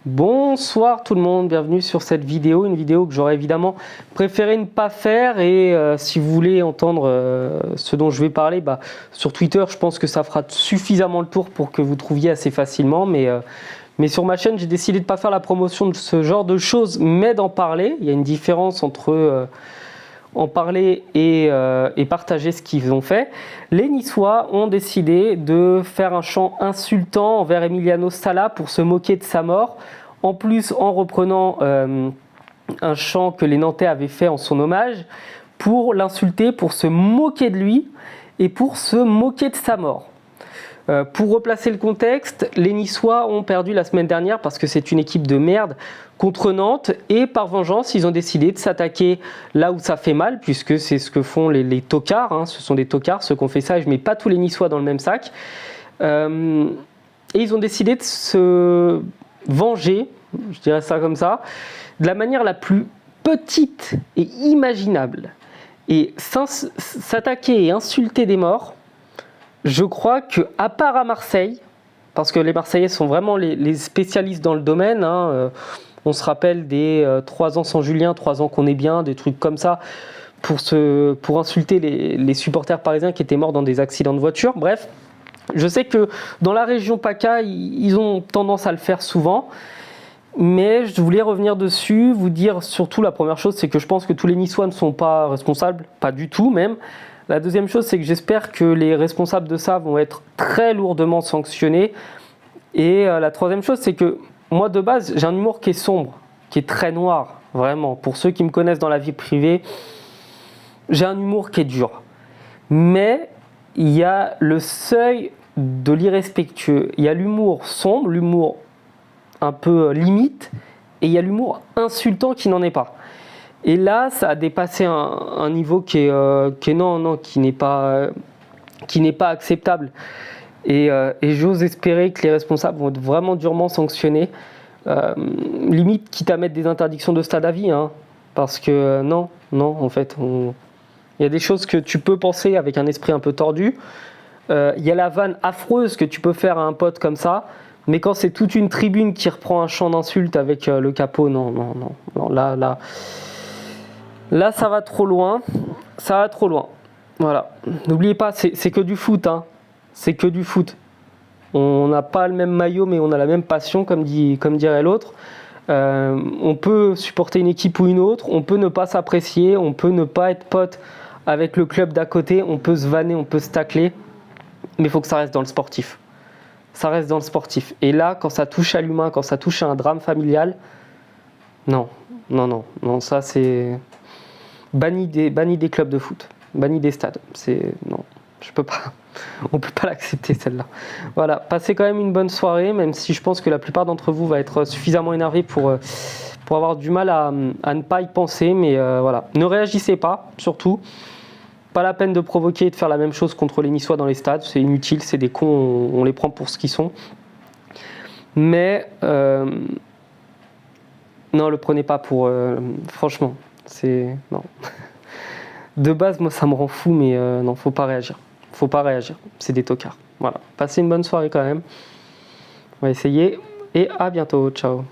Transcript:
Bonsoir tout le monde, bienvenue sur cette vidéo, une vidéo que j'aurais évidemment préféré ne pas faire et si vous voulez entendre ce dont je vais parler, sur Twitter je pense que ça fera suffisamment le tour pour que vous trouviez assez facilement, mais sur ma chaîne j'ai décidé de ne pas faire la promotion de ce genre de choses mais d'en parler. Il y a une différence entre en parler et partager ce qu'ils ont fait. Les Niçois ont décidé de faire un chant insultant envers Emiliano Sala pour se moquer de sa mort. En plus, en reprenant un chant que les Nantais avaient fait en son hommage, pour l'insulter, pour se moquer de lui et pour se moquer de sa mort. Pour replacer le contexte, les Niçois ont perdu la semaine dernière parce que c'est une équipe de merde contre Nantes et par vengeance, ils ont décidé de s'attaquer là où ça fait mal puisque c'est ce que font les tocards, hein, ce sont des tocards ceux qui ont fait ça et je ne mets pas tous les Niçois dans le même sac. Et ils ont décidé de se venger, je dirais ça comme ça, de la manière la plus petite et imaginable. Et s'attaquer et insulter des morts, je crois qu'à part à Marseille, parce que les Marseillais sont vraiment les spécialistes dans le domaine, hein, on se rappelle des 3 ans sans Julien, 3 ans qu'on est bien, des trucs comme ça, pour insulter les supporters parisiens qui étaient morts dans des accidents de voiture. Bref, je sais que dans la région PACA, ils ont tendance à le faire souvent, mais je voulais revenir dessus, vous dire surtout la première chose, c'est que je pense que tous les Niçois ne sont pas responsables, pas du tout même. La deuxième chose, c'est que j'espère que les responsables de ça vont être très lourdement sanctionnés. Et la troisième chose, c'est que moi, de base, j'ai un humour qui est sombre, qui est très noir, vraiment. Pour ceux qui me connaissent dans la vie privée, j'ai un humour qui est dur. Mais il y a le seuil de l'irrespectueux. Il y a l'humour sombre, l'humour un peu limite, et il y a l'humour insultant qui n'en est pas. Et là, ça a dépassé un niveau qui n'est pas acceptable. Et j'ose espérer que les responsables vont être vraiment durement sanctionnés. Limite, quitte à mettre des interdictions de stade à vie. Hein, parce que non, en fait, il y a des choses que tu peux penser avec un esprit un peu tordu. Il y a la vanne affreuse que tu peux faire à un pote comme ça. Mais quand c'est toute une tribune qui reprend un chant d'insulte avec le capot, non, là, ça va trop loin. Ça va trop loin. Voilà. N'oubliez pas, c'est que du foot. Hein. C'est que du foot. On n'a pas le même maillot, mais on a la même passion, comme dirait l'autre. On peut supporter une équipe ou une autre. On peut ne pas s'apprécier. On peut ne pas être pote avec le club d'à côté. On peut se vanner, on peut se tacler. Mais il faut que ça reste dans le sportif. Ça reste dans le sportif. Et là, quand ça touche à l'humain, quand ça touche à un drame familial, non, ça c'est... Banni des clubs de foot, banni des stades. Non, je peux pas. On peut pas l'accepter celle-là. Voilà, passez quand même une bonne soirée, même si je pense que la plupart d'entre vous va être suffisamment énervé pour avoir du mal à ne pas y penser. Mais voilà, ne réagissez pas, surtout. Pas la peine de provoquer et de faire la même chose contre les Niçois dans les stades. C'est inutile, c'est des cons, on les prend pour ce qu'ils sont. Mais non, le prenez pas pour... franchement. Non. De base, moi, ça me rend fou, mais non, faut pas réagir. Faut pas réagir. C'est des tocards. Voilà. Passez une bonne soirée quand même. On va essayer. Et à bientôt. Ciao.